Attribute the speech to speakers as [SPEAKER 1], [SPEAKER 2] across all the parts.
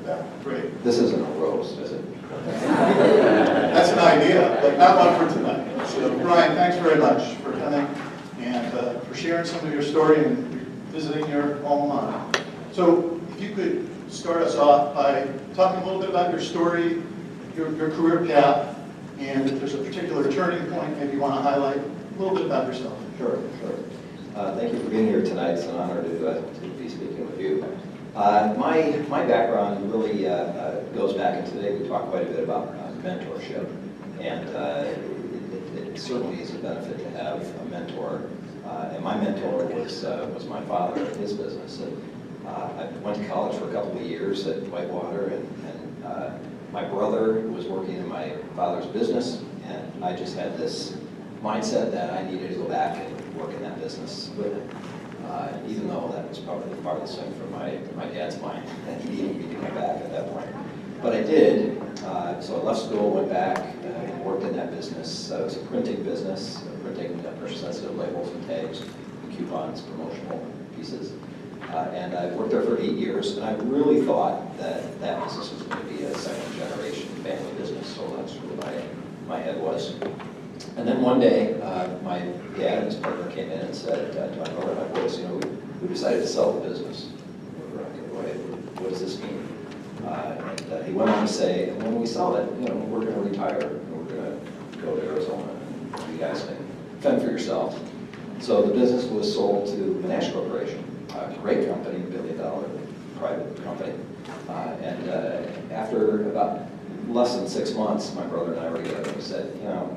[SPEAKER 1] Yeah, great.
[SPEAKER 2] This isn't a roast, is it?
[SPEAKER 1] That's an idea, but not one for tonight. So Brian, thanks very much for coming and for sharing some of your story and visiting your alma mater. So if you could start us off by talking a little bit about your story, your career path, and if there's a particular turning point maybe you want to highlight, a little bit about yourself.
[SPEAKER 2] Sure. Thank you for being here tonight. It's an honor to be speaking with you. My background really goes back, and today we talk quite a bit about mentorship, and it certainly is a benefit to have a mentor. And my mentor was my father and his business. And, I went to college for a couple of years at Whitewater, and my brother was working in my father's business, and I just had this mindset that I needed to go back and work in that business with him. Even though that was probably the farthest thing from my dad's mind, that he needed me to come back at that point. But I did, so I left school, went back, and worked in that business. It was a printing business, printing pressure-sensitive labels and tags, coupons, promotional pieces. And I worked there for 8 years, and I really thought that that business was going to be a second-generation family business, so that's where my head was. And then one day, my dad and his partner came in and said to my brother and my boys, we decided to sell the business. We were like, what does this mean? And he went on to say, when we sell it, we're going to retire, and we're going to go to Arizona, and you guys can fend for yourselves. So the business was sold to Monash Corporation, a great company, $1 billion private company. And after about less than 6 months, my brother and I were together, and we said,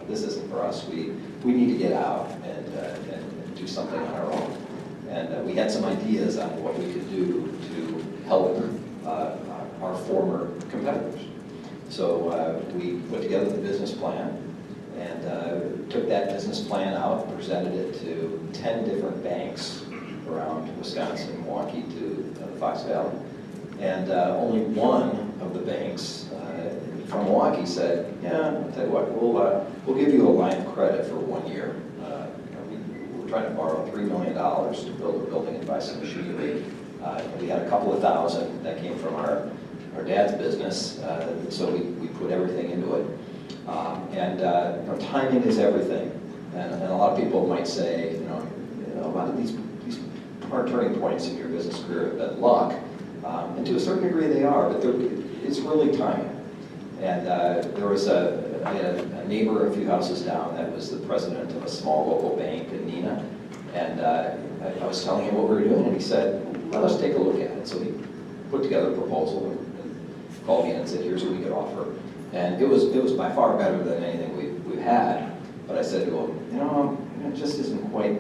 [SPEAKER 2] this isn't for us. We need to get out and do something on our own. And we had some ideas on what we could do to help our former competitors. So we put together the business plan and took that business plan out and presented it to 10 different banks around Wisconsin, Milwaukee to the Fox Valley. And only one of the banks from Milwaukee said, I'll tell you what, we'll give you a line of credit for 1 year. We're trying to borrow $3 million to build a building and buy some machinery. We had a couple of thousand that came from our dad's business, so we put everything into it. Timing is everything. And a lot of people might say, a lot of these are turning points in your business career have been luck. And to a certain degree they are, but it's really timing. And I had a neighbor a few houses down that was the president of a small local bank in Neenah. And I was telling him what we were doing, and he said, well, let's take a look at it. So he put together a proposal and called me in and said, here's what we could offer. And it was by far better than anything we've had. But I said to him, it just isn't quite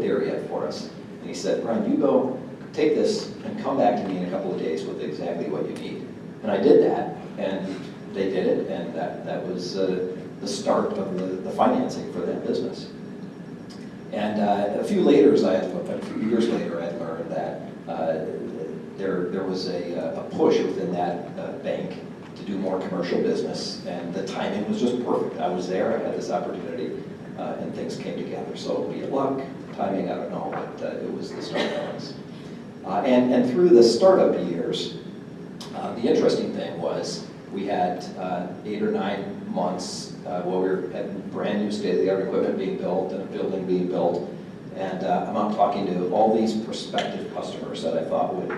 [SPEAKER 2] there yet for us. And he said, Brian, you go take this and come back to me in a couple of days with exactly what you need. And I did that, and they did it, and that was the start of the financing for that business. And a few years later, I learned that there was a push within that bank to do more commercial business, and the timing was just perfect. I was there, I had this opportunity, and things came together. So be it luck, timing, I don't know, but it was the start of things. And through the startup years, the interesting thing was we had 8 or 9 months where we had brand new state-of-the-art equipment being built and a building being built. And I'm out talking to all these prospective customers that I thought would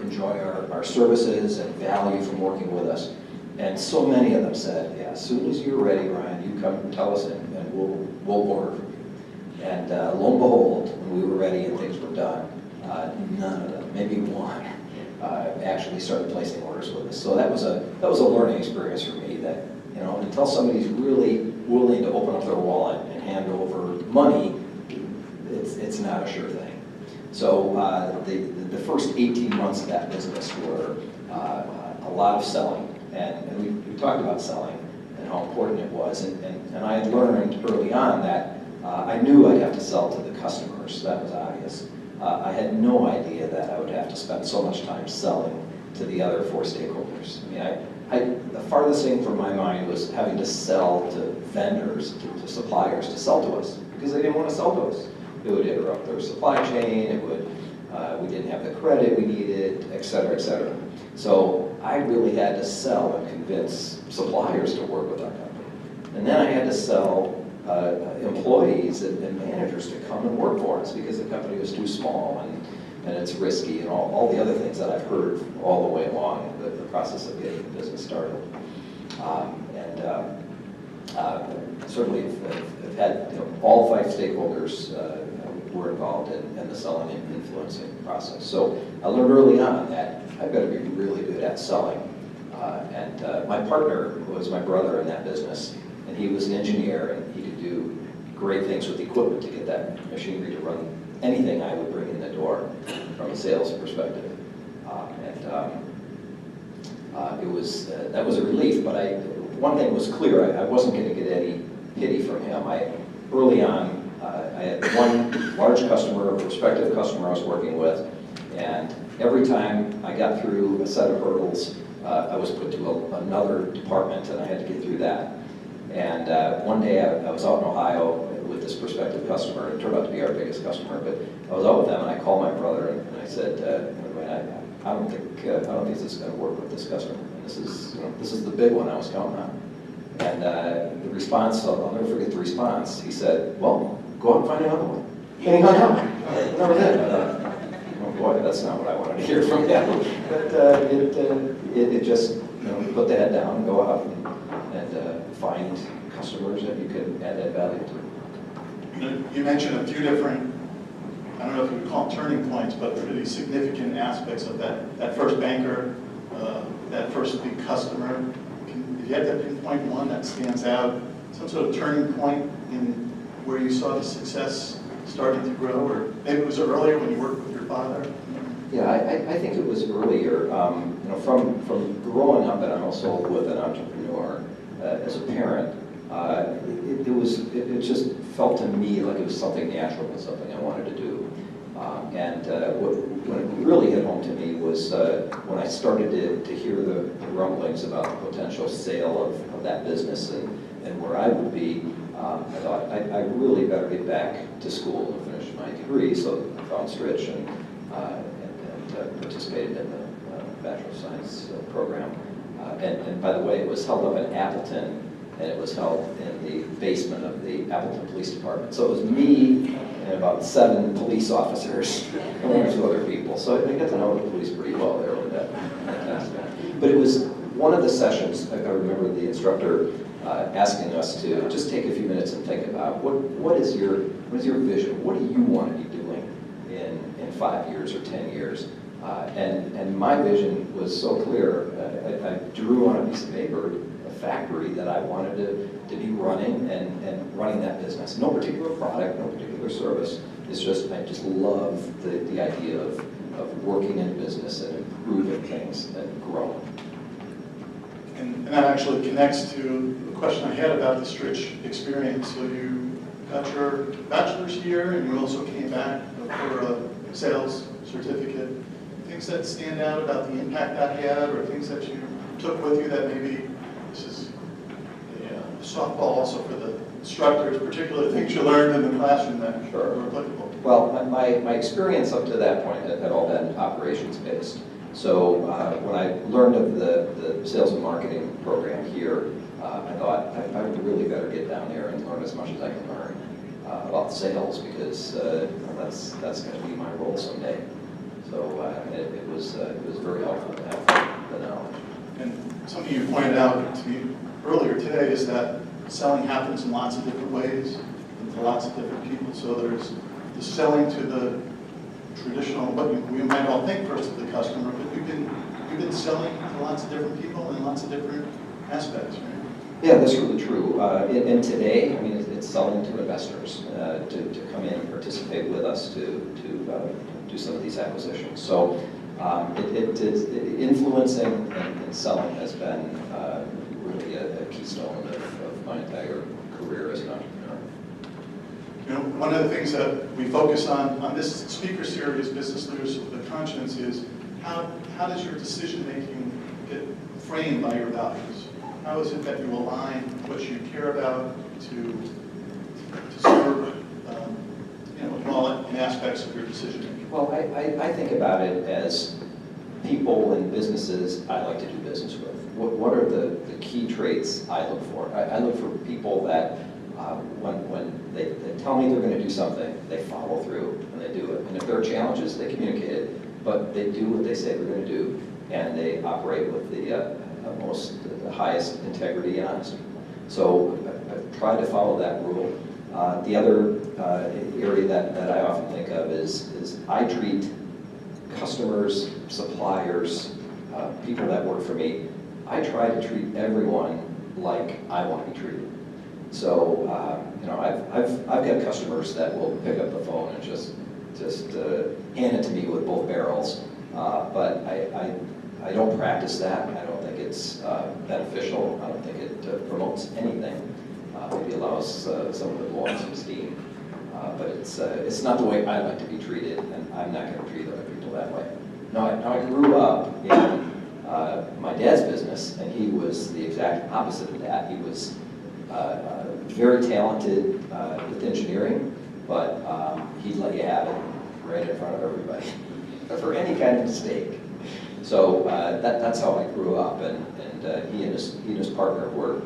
[SPEAKER 2] enjoy our services and value from working with us. And so many of them said, as soon as you're ready, Ryan, you come tell us and we'll order from you. And lo and behold, when we were ready and things were done, none of them, maybe one, actually started placing orders with us. So that was a learning experience for me that, until somebody's really willing to open up their wallet and hand over money, it's not a sure thing. So the first 18 months of that business were a lot of selling. And we talked about selling and how important it was. And I had learned early on that I knew I'd have to sell to the customers. That was obvious. I had no idea that I would have to spend so much time selling to the other 4 stakeholders. I mean, the farthest thing from my mind was having to sell to vendors, to suppliers, to sell to us, because they didn't want to sell to us. It would interrupt their supply chain, we didn't have the credit we needed, et cetera, et cetera. So I really had to sell and convince suppliers to work with our company. And then I had to sell employees and managers to come and work for us because the company was too small and it's risky and all the other things that I've heard all the way along in the process of getting the business started. Certainly have had, all 5 stakeholders were involved in the selling and influencing process. So I learned early on that I better be really good at selling. My partner was my brother in that business, and he was an engineer, and he could do great things with equipment to get that machinery to run anything I would bring in the door from a sales perspective. That was a relief, but one thing was clear, I wasn't going to get any pity from him. Early on, I had one large customer, a prospective customer I was working with, and every time I got through a set of hurdles, I was put to another department, and I had to get through that. And one day I was out in Ohio with this prospective customer. It turned out to be our biggest customer, but I was out with them, and I called my brother, and I said, I don't think this is going to work with this customer. And this is the big one I was counting on. And the response, I'll never forget the response. He said, well, go out and find another one. And he hung up. That was it. Oh boy, that's not what I wanted to hear from him. But it just, put the head down and go out and find customers that you can add that value to.
[SPEAKER 1] You mentioned a few different, I don't know if you would call them turning points, but really significant aspects of that first banker, that first big customer. If you had to pinpoint one that stands out, some sort of turning point in where you saw the success starting to grow, or maybe it was earlier when you worked with your father?
[SPEAKER 2] Yeah, I think it was earlier. From growing up, and I'm also with an entrepreneur as a parent, it just felt to me like it was something natural and something I wanted to do. When it really hit home to me was when I started to hear the rumblings about the potential sale of that business and where I would be. I thought I really better get back to school and finish my degree. So I found Stritch and participated in the Bachelor of Science program. And by the way, it was held up in Appleton, and it was held in the basement of the Appleton Police Department. So it was me and about 7 police officers and 1 or 2 other people. So I got to know the police pretty well there with that task. But it was one of the sessions, I remember the instructor asking us to just take a few minutes and think about what is your vision? What do you want to be doing in 5 years or 10 years? And my vision was so clear. I drew on a piece of paper a factory that I wanted to be running and running that business. No particular product, no particular service. It's just, I just love the idea of working in business and improving things and growing.
[SPEAKER 1] And that actually connects to the question I had about the Stritch experience. So you got your bachelor's here, and you also came back for a sales certificate. Things that stand out about the impact that had, or things that you took with you that maybe this is a softball also for the instructors, particular things you learned in the classroom that were applicable?
[SPEAKER 2] Well, my experience up to that point had all been operations-based. So when I learned of the sales and marketing program here, I thought I really better get down there and learn as much as I can learn about sales, because that's going to be my role someday. So it was very helpful to have the knowledge. And
[SPEAKER 1] something you pointed out to me earlier today is that selling happens in lots of different ways and to lots of different people. So there's the selling to the traditional, what we might all think first of the customer, but you've been selling to lots of different people in lots of different aspects, right?
[SPEAKER 2] Yeah, that's really true. And today, I mean, it's selling to investors to come in and participate with us to do some of these acquisitions. So influencing and selling has been really a keystone of my entire career as an entrepreneur.
[SPEAKER 1] One of the things that we focus on this speaker series, Business Leaders of the Conscience, is how does your decision-making get framed by your values? How is it that you align what you care about to serve, in all aspects of your decision-making?
[SPEAKER 2] Well, I think about it as people and businesses I like to do business with. What are the key traits I look for? I look for people that when they tell me they're going to do something, they follow through and they do it. And if there are challenges, they communicate it, but they do what they say they're going to do, and they operate with the highest integrity and honesty. So I try to follow that rule. The other area that I often think of is I treat customers, suppliers, people that work for me, I try to treat everyone like I want to be treated. So, I've got customers that will pick up the phone and just hand it to me with both barrels. But I don't practice that. I don't think it's beneficial. I don't think it promotes anything. Maybe allows someone to blow off some steam. But it's not the way I like to be treated, and I'm not going to treat other people that way. Now I grew up in my dad's business, and he was the exact opposite of that. He was very talented with engineering, but he'd let you have it right in front of everybody for any kind of mistake. So that's how I grew up, and he and his partner were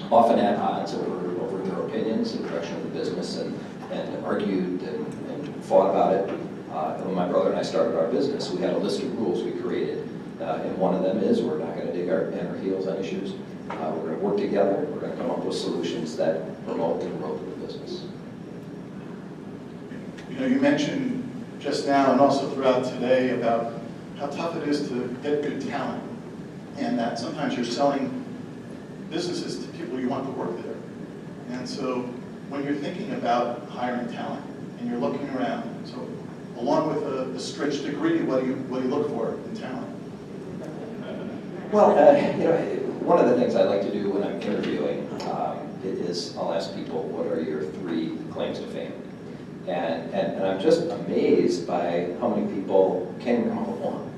[SPEAKER 2] often at odds over their opinions and direction of the business, and argued and fought about it. And when my brother and I started our business, we had a list of rules we created, and one of them is we're not going to dig our heels on issues. We're going to work together. We're going to come up with solutions that promote the growth of the business.
[SPEAKER 1] You mentioned just now and also throughout today about how tough it is to get good talent, and that sometimes you're selling businesses to people you want to work there. And so when you're thinking about hiring talent and you're looking around, so along with a strict degree, what do you look for in talent?
[SPEAKER 2] Well, one of the things I like to do when I'm interviewing is I'll ask people, what are your 3 claims to fame? And I'm just amazed by how many people can come up with one.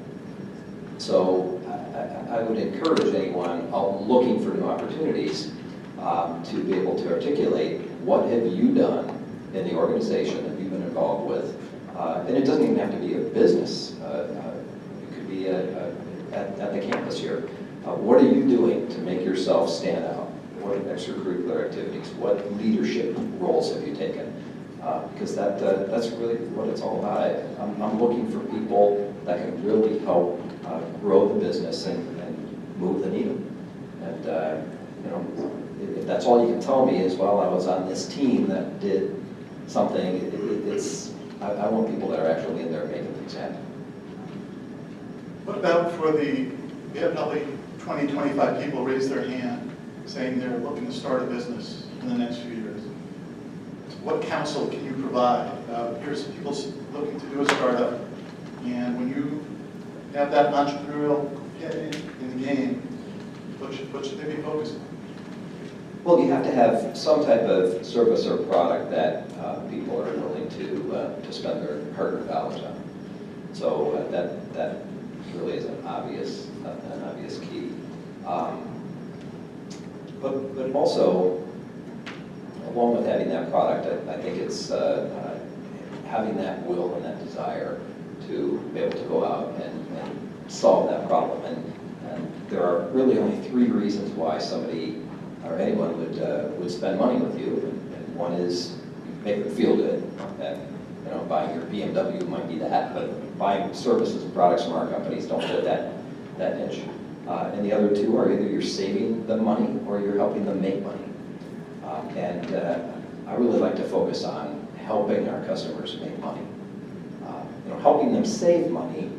[SPEAKER 2] So I would encourage anyone looking for new opportunities to be able to articulate what have you done in the organization that you've been involved with. And it doesn't even have to be a business. It could be at the campus here. What are you doing to make yourself stand out? What extracurricular activities? What leadership roles have you taken? Because that's really what it's all about. I'm looking for people that can really help grow the business and move the needle. And if that's all you can tell me is, well, I was on this team that did something, I want people that are actually in there making things happen.
[SPEAKER 1] What about we have probably 20, 25 people raise their hand saying they're looking to start a business in the next few years. What counsel can you provide? Here's people looking to do a startup, and when you have that entrepreneurial head in the game, what should they be focused on?
[SPEAKER 2] Well, you have to have some type of service or product that people are willing to spend their hard-earned dollars on. So that really is an obvious key. But also, along with having that product, I think it's having that will and that desire to be able to go out and solve that problem. And there are really only 3 reasons why somebody or anyone would spend money with you. And one is make them feel good. And buying your BMW might be that, but buying services and products from our companies don't fit that niche. And the other 2 are either you're saving them money or you're helping them make money. And I really like to focus on helping our customers make money. Helping them save money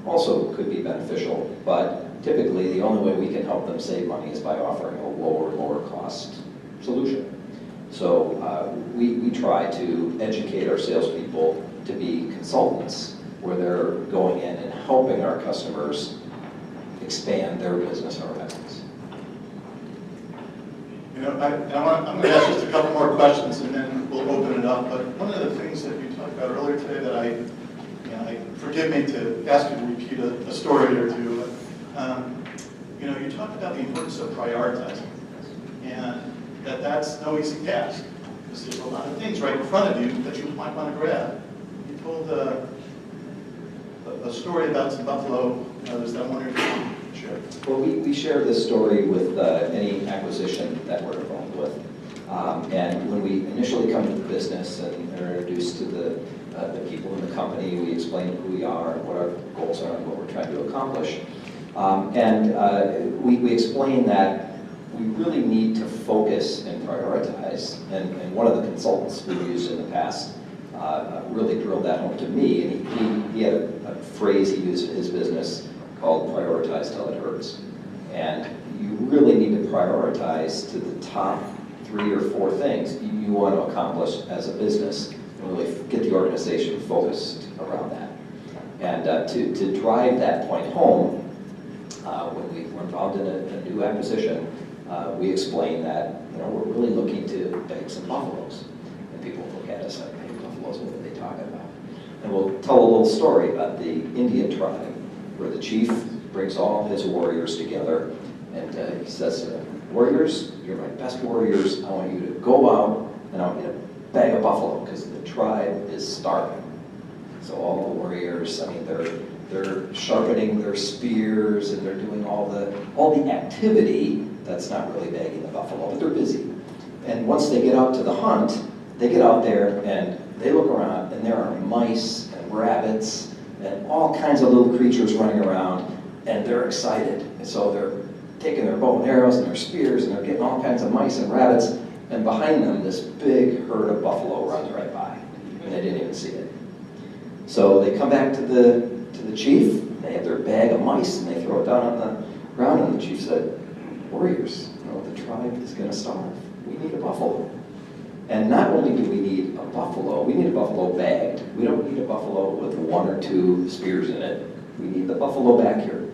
[SPEAKER 2] also could be beneficial, but typically the only way we can help them save money is by offering a lower cost solution. So we try to educate our salespeople to be consultants, where they're going in and helping our customers expand their business horizons.
[SPEAKER 1] I'm going to ask just a couple more questions and then we'll open it up. But one of the things that you talked about earlier today that forgive me to ask you to repeat a story or two. You talked about the importance of prioritizing, and that's no easy task because there's a lot of things right in front of you that you might want to grab. You told a a story about some buffalo others that I wonder if you can share.
[SPEAKER 2] Well, we share this story with any acquisition that we're involved with. And when we initially come to the business and are introduced to the people in the company, we explain who we are and what our goals are and what we're trying to accomplish. We explain that we really need to focus and prioritize. And one of the consultants we used in the past really drilled that home to me. And he had a phrase he used in his business called prioritize till it hurts. And you really need to prioritize to the top 3 or 4 things you want to accomplish as a business and really get the organization focused around that. And to drive that point home, when we were involved in a new acquisition, we explained that we're really looking to bag some buffaloes. And people look at us like, hey, buffaloes, what are they talking about? And we'll tell a little story about the Indian tribe where the chief brings all his warriors together and he says to them, warriors, you're my best warriors. I want you to go out and I want you to bag a buffalo because the tribe is starving. So all the warriors, I mean, they're sharpening their spears and they're doing all the activity that's not really bagging the buffalo, but they're busy. And once they get out to the hunt, they get out there and they look around and there are mice and rabbits and all kinds of little creatures running around and they're excited. And so they're taking their bow and arrows and their spears and they're getting all kinds of mice and rabbits, and behind them this big herd of buffalo runs right by and they didn't even see it. So they come back to the chief, they have their bag of mice and they throw it down on the ground, and the chief said, warriors, the tribe is going to starve. We need a buffalo. And not only do we need a buffalo, we need a buffalo bagged. We don't need a buffalo with 1 or 2 spears in it. We need the buffalo back here.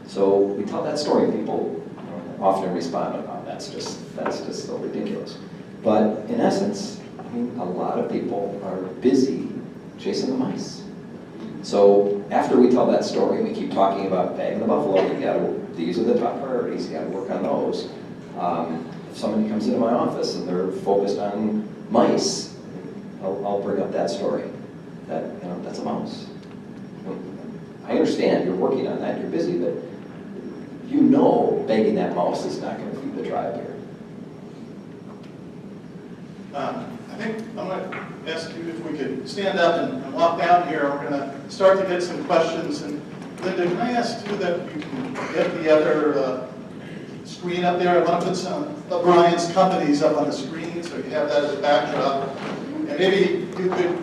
[SPEAKER 2] So we tell that story, people often respond, oh, that's just so ridiculous. But in essence, I mean, a lot of people are busy chasing the mice. So after we tell that story, we keep talking about bagging the buffalo. These are the top priorities. You got to work on those. If somebody comes into my office and they're focused on mice, I'll bring up that story. That's a mouse. I understand you're working on that. You're busy, but bagging that mouse is not going to feed the tribe here.
[SPEAKER 1] I think I'm going to ask you if we could stand up and walk down here. We're going to start to get some questions. And Linda, can I ask you that you can get the other screen up there? I want to put some of Brian's companies up on the screen so you have that as a backdrop. And maybe you could,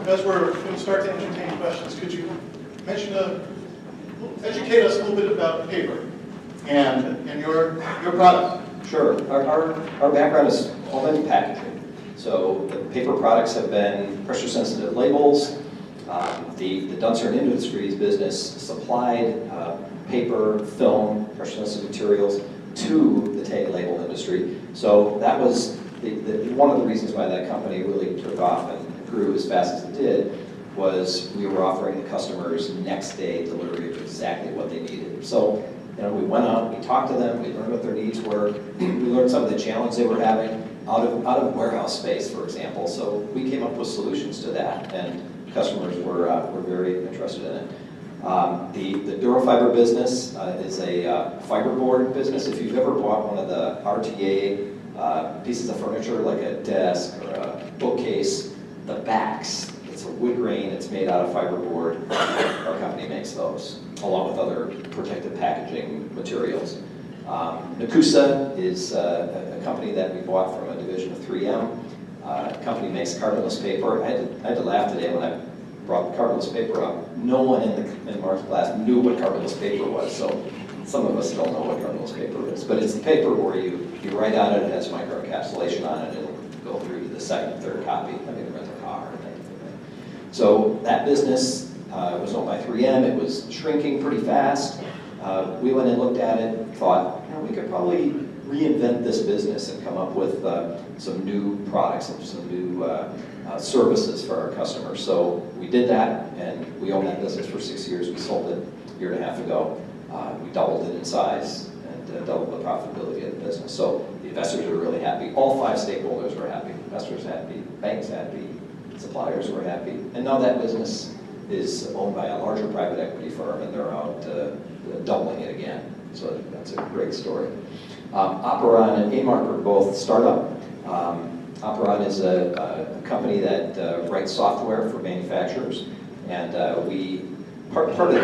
[SPEAKER 1] as we're going to start to entertain questions, could you educate us a little bit about paper and your product?
[SPEAKER 2] Sure. Our background is all in packaging. So the paper products have been pressure-sensitive labels. The Dunsirn Industries business supplied paper, film, pressure-sensitive materials to the tag label industry. So that was one of the reasons why that company really took off and grew as fast as it did, was we were offering the customers next day delivery of exactly what they needed. So we went out, we talked to them, we learned what their needs were, we learned some of the challenges they were having out of warehouse space, for example. So we came up with solutions to that, and customers were very interested in it. The Durafiber business is a fiberboard business. If you've ever bought one of the RTA pieces of furniture, like a desk or a bookcase, the backs, it's a wood grain, it's made out of fiberboard. Our company makes those, along with other protective packaging materials. Nakusa is a company that we bought from a division of 3M. The company makes cardinless paper. I had to laugh today when I brought the cardinless paper up. No one in Mark's class knew what cardinless paper was, so some of us don't know what cardinless paper is. But it's the paper where you write on it, it has microencapsulation on it, and it'll go through to the second, third copy. I mean, rent a car and that kind of thing. So that business was owned by 3M. It was shrinking pretty fast. We went and looked at it, thought, we could probably reinvent this business and come up with some new products and some new services for our customers. So we did that, and we owned that business for 6 years. We sold it a year and a half ago. We doubled it in size and doubled the profitability of the business. So the investors were really happy. All 5 stakeholders were happy. Investors happy, banks happy, suppliers were happy. And now that business is owned by a larger private equity firm, and they're out doubling it again. So that's a great story. Operon and A-Mark are both startup. Operon is a company that writes software for manufacturers, and part of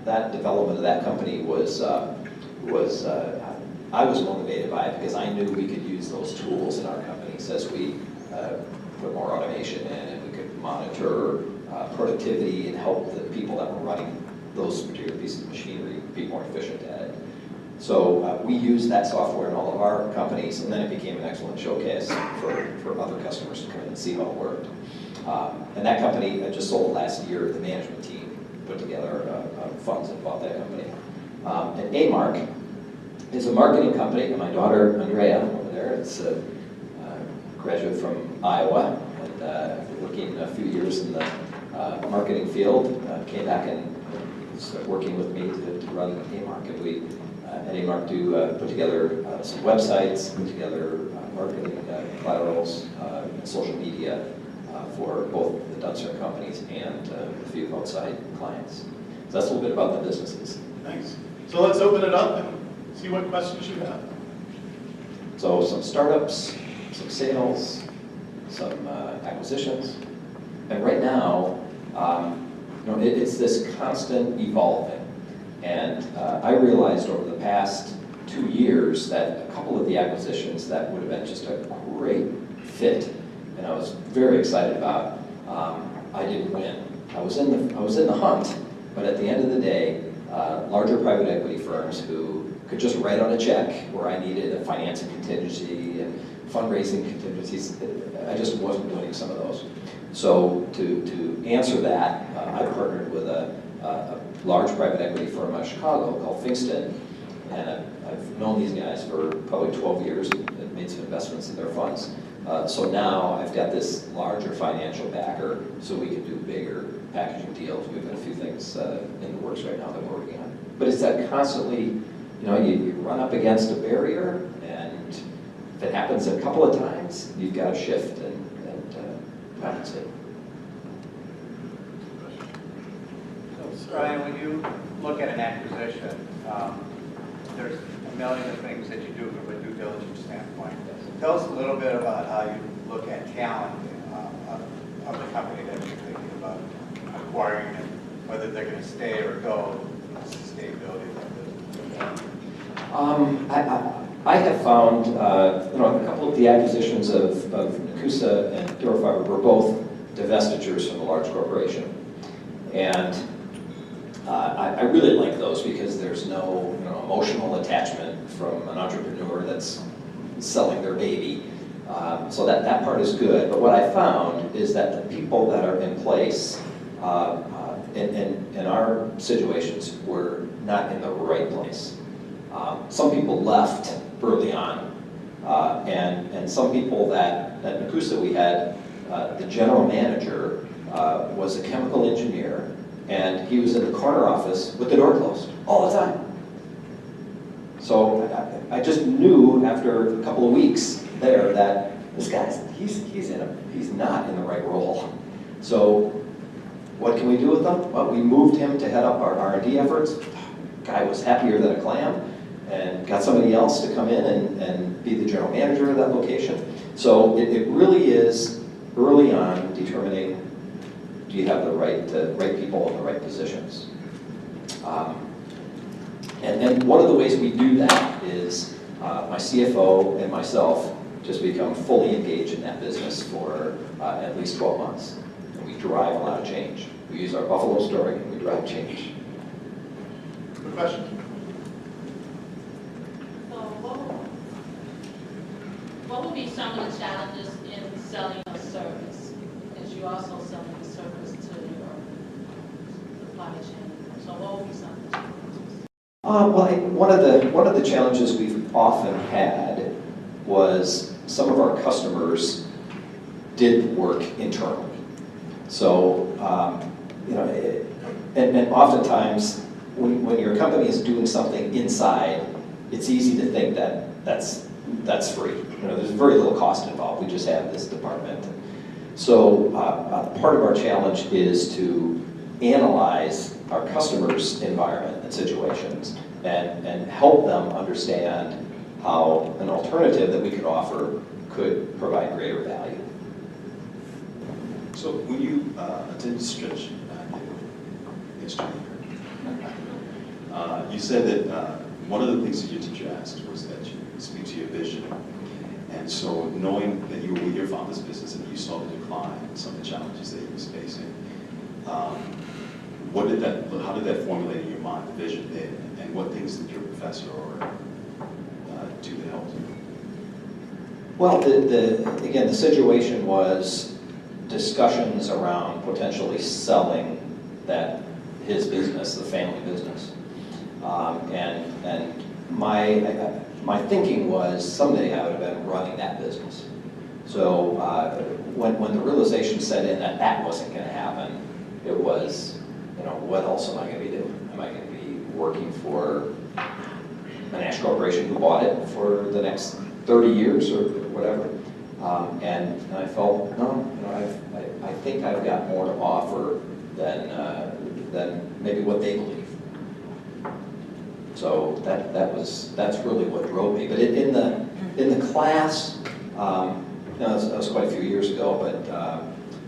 [SPEAKER 2] that development of that company was I was motivated by it because I knew we could use those tools in our companies as we put more automation in, and we could monitor productivity and help the people that were running those particular pieces of machinery be more efficient at it. So we used that software in all of our companies, and then it became an excellent showcase for other customers to come in and see how it worked. And that company just sold last year. The management team put together funds and bought that company. And A-Mark is a marketing company, and my daughter Andrea over there, it's a graduate from Iowa, and working a few years in the marketing field, came back and started working with me to run A-Mark. And we at A-Mark do put together some websites, put together marketing collaterals, and social media for both the Dunsirn companies and a few outside clients. So that's a little bit about the businesses.
[SPEAKER 1] Thanks. So let's open it up and see what questions you have.
[SPEAKER 2] So some startups, some sales, some acquisitions, and right now, it's this constant evolving. And I realized over the past 2 years that a couple of the acquisitions that would have been just a great fit, and I was very excited about, I didn't win. I was in the hunt, but at the end of the day, larger private equity firms who could just write on a check where I needed a financing contingency and fundraising contingencies, I just wasn't doing some of those. So to answer that, I partnered with a large private equity firm out of Chicago called Fingston, and I've known these guys for probably 12 years and made some investments in their funds. So now I've got this larger financial backer, so we can do bigger packaging deals. We've got a few things in the works right now that we're working on. But it's that constantly, you run up against a barrier, and if it happens a couple of times, you've got to shift and compensate.
[SPEAKER 3] Brian, when you look at an acquisition, there's a million of things that you do from a due diligence standpoint. Tell us a little bit about how you look at talent of the company that you're thinking about acquiring, and whether they're going to stay or go, sustainability of that business.
[SPEAKER 2] I have found, a couple of the acquisitions of Nakusa and Durofiber were both divestitures from a large corporation. And I really like those because there's no emotional attachment from an entrepreneur that's selling their baby. So that part is good. But what I found is that the people that are in place in our situations were not in the right place. Some people left early on, and some people that at Nakusa we had, the general manager was a chemical engineer, and he was in the corner office with the door closed all the time. So I just knew after a couple of weeks there that this guy's he's not in the right role. So what can we do with him? Well, we moved him to head up our R&D efforts. Guy was happier than a clam, and got somebody else to come in and be the general manager of that location. So it really is early on determining, do you have the right people in the right positions? And one of the ways we do that is my CFO and myself just become fully engaged in that business for at least 12 months. And we drive a lot of change. We use our Buffalo story and we drive change.
[SPEAKER 1] Good question.
[SPEAKER 4] So what would be some of the challenges in selling a service? Because you also selling a service to your supply chain. So what would be some of the challenges?
[SPEAKER 2] One of the challenges we've often had was some of our customers did work internally. So and oftentimes when your company is doing something inside, it's easy to think that that's free. There's very little cost involved. We just have this department. So part of our challenge is to analyze our customers' environment and situations and help them understand how an alternative that we could offer could provide greater value.
[SPEAKER 5] So when you attended Stretch yesterday, you said that one of the things that your teacher asked was that you speak to your vision. And so knowing that you were with your father's business and you saw the decline, some of the challenges that he was facing, how did that formulate in your mind, the vision then? And what things did your professor do to help you?
[SPEAKER 2] Well, again, the situation was discussions around potentially selling his business, the family business. And my thinking was someday I would have been running that business. So when the realization set in that that wasn't going to happen, it was, what else am I going to be doing? Am I going to be working for a national corporation who bought it for the next 30 years or whatever? And I felt, no, I think I've got more to offer than maybe what they believe. So that's really what drove me. But in the class, that was quite a few years ago,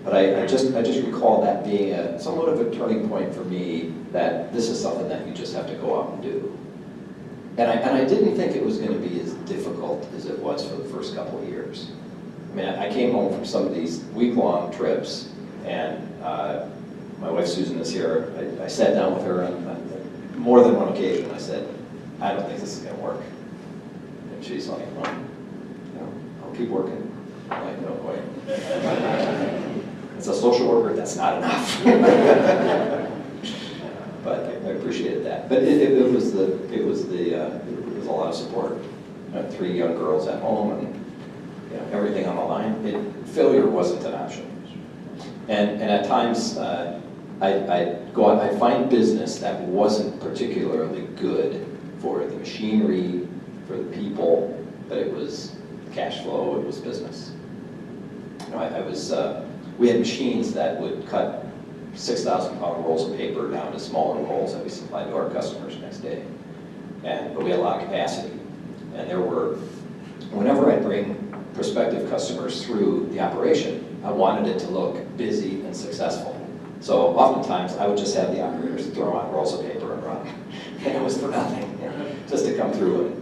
[SPEAKER 2] but I just recall that being somewhat of a turning point for me, that this is something that you just have to go out and do. And I didn't think it was going to be as difficult as it was for the first couple of years. I mean, I came home from some of these week-long trips, and my wife Susan is here. I sat down with her on more than one occasion. I said, I don't think this is going to work. And she's like, well, I'll keep working. I'm like, no, wait. As a social worker, that's not enough. But I appreciated that. But it was a lot of support. I had 3 young girls at home, and everything on the line. Failure wasn't an option. And at times, I'd go out, I'd find business that wasn't particularly good for the machinery, for the people, but it was cash flow, it was business. We had machines that would cut 6,000-pound rolls of paper down to smaller rolls that we supplied to our customers next day. But we had a lot of capacity. And whenever I'd bring prospective customers through the operation, I wanted it to look busy and successful. So oftentimes I would just have the operators throw on rolls of paper and run. And it was for nothing, just to come through.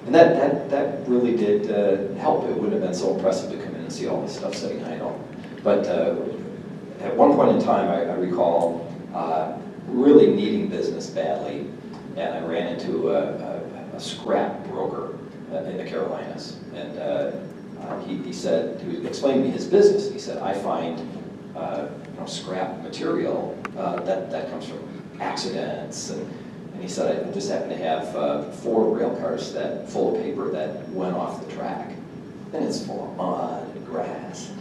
[SPEAKER 2] And that really did help. It wouldn't have been so impressive to come in and see all this stuff sitting idle. But at one point in time, I recall really needing business badly, and I ran into a scrap broker in the Carolinas. And he explained to me his business. He said, I find scrap material that comes from accidents. And he said, I just happen to have 4 rail cars full of paper that went off the track. And it's full of mud and grass.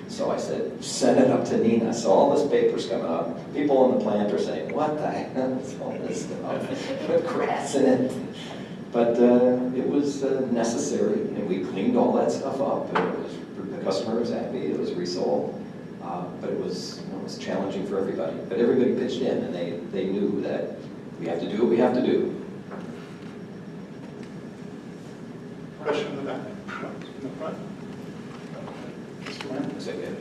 [SPEAKER 2] So I said, send it up to Nina. So all this paper's coming up. People in the plant are saying, what the hell is all this stuff with grass in it? But it was necessary, and we cleaned all that stuff up. The customer was happy, it was resold. But it was challenging for everybody. But everybody pitched in, and they knew that we have to do what we have to do.
[SPEAKER 1] Question in the back, in the front. Mr. Mann?
[SPEAKER 2] Is that good?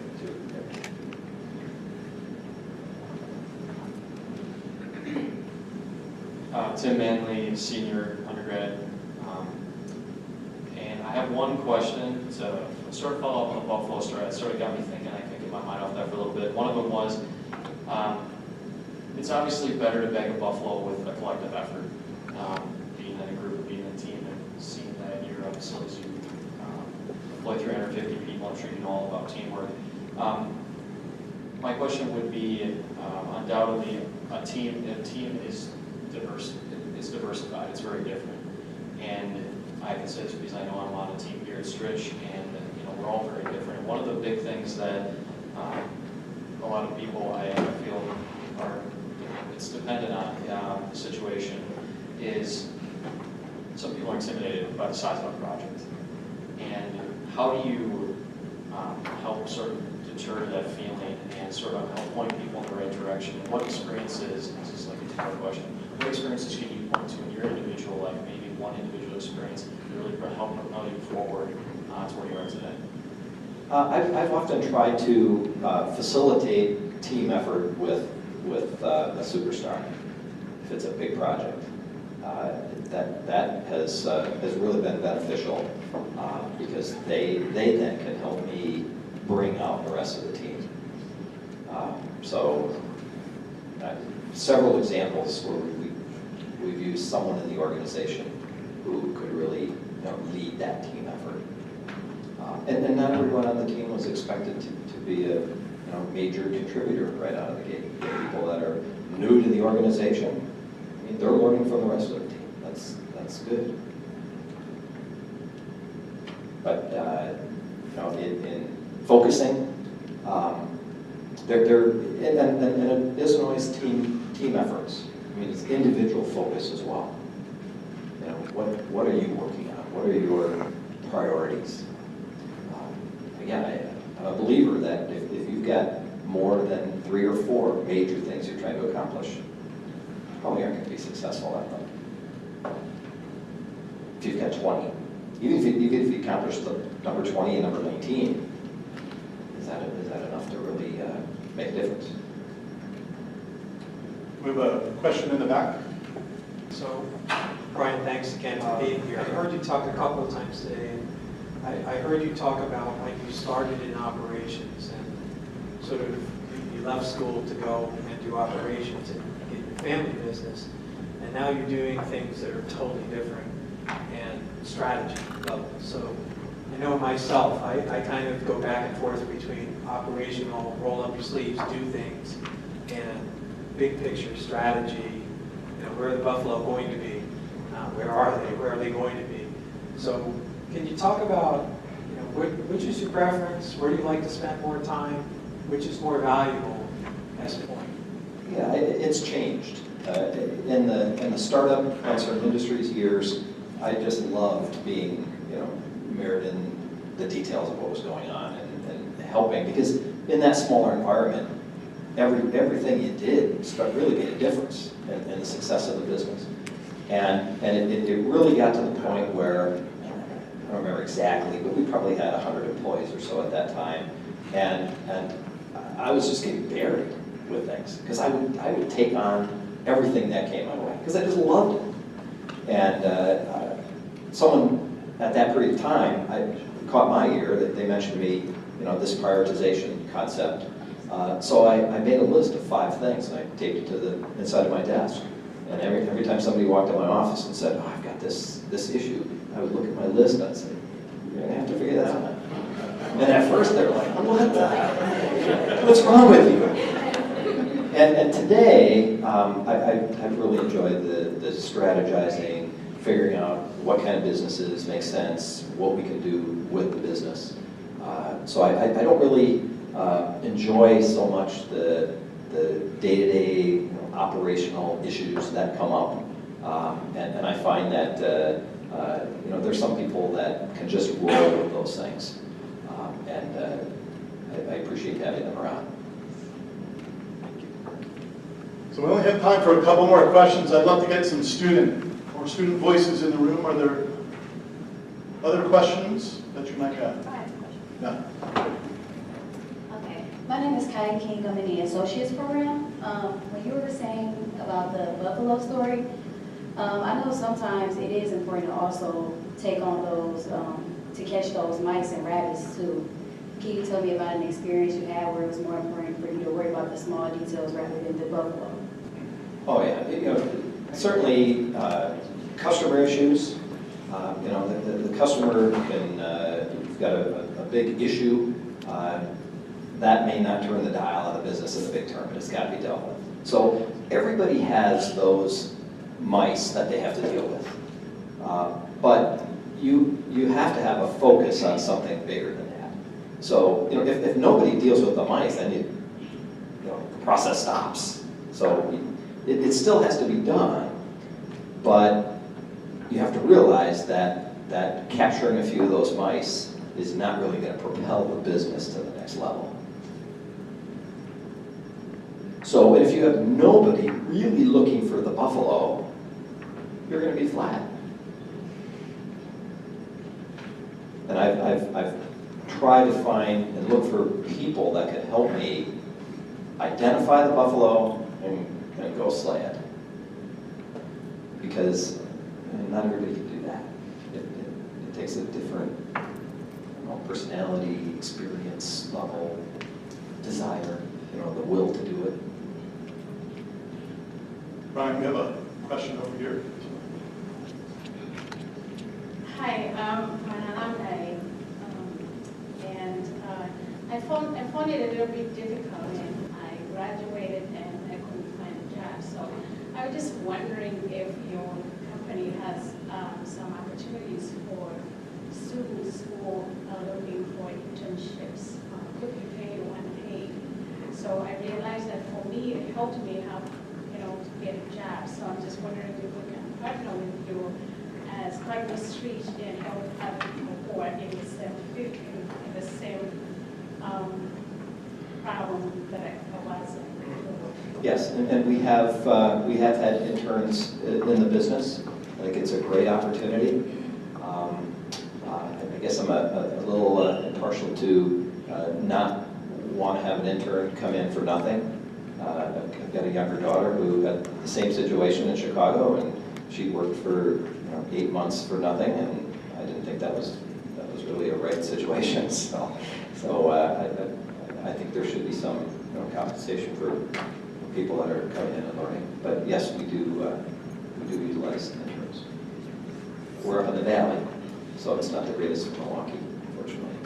[SPEAKER 6] Tim Manley, senior undergrad. And I have one question to sort of follow up on the Buffalo story. It sort of got me thinking. I can't get my mind off that for a little bit. One of them was, it's obviously better to bag a Buffalo with a collective effort, being in a group, being in a team, and seeing that you're at facilities, you employ 350 people. I'm sure you know all about teamwork. My question would be, undoubtedly, a team is diverse. It's diversified. It's very different. And I can say this because I know I'm on a team here at Stritch, and we're all very different. One of the big things that a lot of people I feel it's dependent on the situation is some people are intimidated by the size of a project. And how do you help sort of deter that feeling and sort of help point people in the right direction? And what experiences, this is like a two-part question, what experiences can you point to in your individual life, maybe one individual experience that really help propel you forward to where you are today?
[SPEAKER 2] I've often tried to facilitate team effort with a superstar, if it's a big project. That has really been beneficial because they then can help me bring out the rest of the team. Several examples where we've used someone in the organization who could really lead that team effort. And not everyone on the team was expected to be a major contributor right out of the gate. People that are new to the organization, I mean, they're learning from the rest of the team. That's good. But in focusing, and it isn't always team efforts. I mean, it's individual focus as well. What are you working on? What are your priorities? Again, I'm a believer that if you've got more than 3 or 4 major things you're trying to accomplish, you probably aren't going to be successful at them. If you've got 20, even if you accomplish the number 20 and number 19, is that enough to really make a difference?
[SPEAKER 1] We have a question in the back.
[SPEAKER 7] So, Brian, thanks again for being here. I heard you talk a couple of times today, and I heard you talk about when you started in operations and sort of you left school to go and do operations and get your family business, and now you're doing things that are totally different and strategy level. So I know myself, I kind of go back and forth between operational, roll up your sleeves, do things, and big picture strategy. Where are the Buffalo going to be? Where are they? Where are they going to be? So can you talk about which is your preference? Where do you like to spend more time? Which is more valuable at this point?
[SPEAKER 2] Yeah, it's changed. In the startup Dunsirn Industries years, I just loved being mirrored in the details of what was going on and helping, because in that smaller environment, everything you did really made a difference in the success of the business. And it really got to the point where, I don't remember exactly, but we probably had 100 employees or so at that time. And I was just getting buried with things, because I would take on everything that came my way, because I just loved it. And someone at that period of time, I caught my ear that they mentioned to me, this prioritization concept. So I made a list of 5 things, and I taped it to the inside of my desk. And every time somebody walked in my office and said, "Oh, I've got this issue," I would look at my list and I'd say, "You're going to have to figure that out." And at first they were like, "What the heck? What's wrong with you?" And today, I've really enjoyed the strategizing, figuring out what kind of businesses make sense, what we can do with the business. So I don't really enjoy so much the day-to-day operational issues that come up, and I find that there's some people that can just roll with those things, and I appreciate having them around.
[SPEAKER 1] So we only have time for a couple more questions. I'd love to get some student voices in the room. Are there other questions that you might have?
[SPEAKER 8] I have a question.
[SPEAKER 1] Yeah.
[SPEAKER 8] Okay. My name is Kai King. I'm in the Associates Program. When you were saying about the Buffalo story, I know sometimes it is important to also take on those, to catch those mice and rabbits too. Can you tell me about an experience you had where it was more important for you to worry about the small details rather than the buffalo?
[SPEAKER 2] Oh yeah, certainly customer issues. The customer can, you've got a big issue, that may not turn the dial on the business in the big term, but it's got to be dealt with. So everybody has those mice that they have to deal with. But you have to have a focus on something bigger than that. So if nobody deals with the mice, then the process stops. So it still has to be done, but you have to realize that capturing a few of those mice is not really going to propel the business to the next level. So if you have nobody really looking for the buffalo, you're going to be flat. And I've tried to find and look for people that can help me identify the buffalo and go slay it. Because not everybody can do that. It takes a different personality, experience level, desire, the will to do it.
[SPEAKER 1] Brian, we have a question over here.
[SPEAKER 9] Hi, I'm an alumni, and I found it a little bit difficult when I graduated and I couldn't find a job. So I was just wondering if your company has some opportunities for students who are looking for internships, could be paid or unpaid. So I realized that for me, it helped me out, to get a job. So I'm just wondering if we can partner with you as Partner Street and help other people who are in the same field, in the same problem that I was in.
[SPEAKER 2] Yes, and we have had interns in the business. I think it's a great opportunity. I guess I'm a little impartial to not want to have an intern come in for nothing. I've got a younger daughter who had the same situation in Chicago, and she worked for 8 months for nothing, and I didn't think that was really a right situation. So I think there should be some compensation for people that are coming in and learning. But yes, we do utilize interns. We're up in the valley, so it's not the greatest of Milwaukee, unfortunately.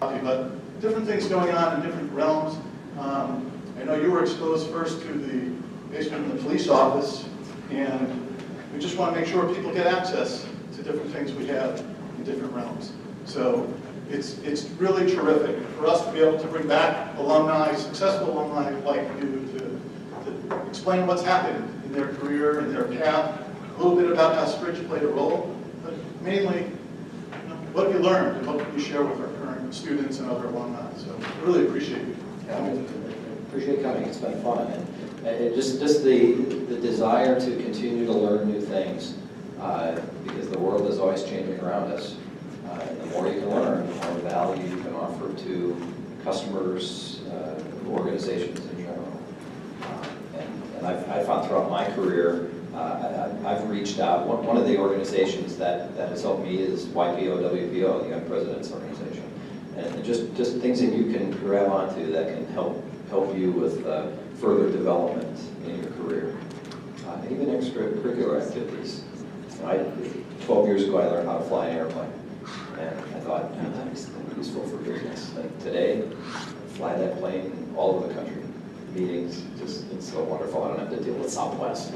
[SPEAKER 1] But different things going on in different realms. I know you were exposed first to the basement in the police office, and we just want to make sure people get access to different things we have in different realms. So it's really terrific for us to be able to bring back alumni, successful alumni like you, to explain what's happened in their career, in their path, a little bit about how Stritch played a role, but mainly, what have you learned and what can you share with our current students and other alumni? So I really appreciate you coming.
[SPEAKER 2] Appreciate coming. It's been fun, and just the desire to continue to learn new things, because the world is always changing around us. And the more you can learn, the more value you can offer to customers, organizations in general. And I've found throughout my career, I've reached out. One of the organizations that has helped me is YPO, WPO, the Young Presidents Organization. And just things that you can grab onto that can help you with further development in your career. And even extracurricular activities. 12 years ago, I learned how to fly an airplane. And I thought, that was useful for business. And today, I fly that plane all over the country. Meetings, it's so wonderful. I don't have to deal with Southwest.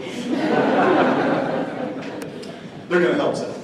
[SPEAKER 1] They're going to help us out.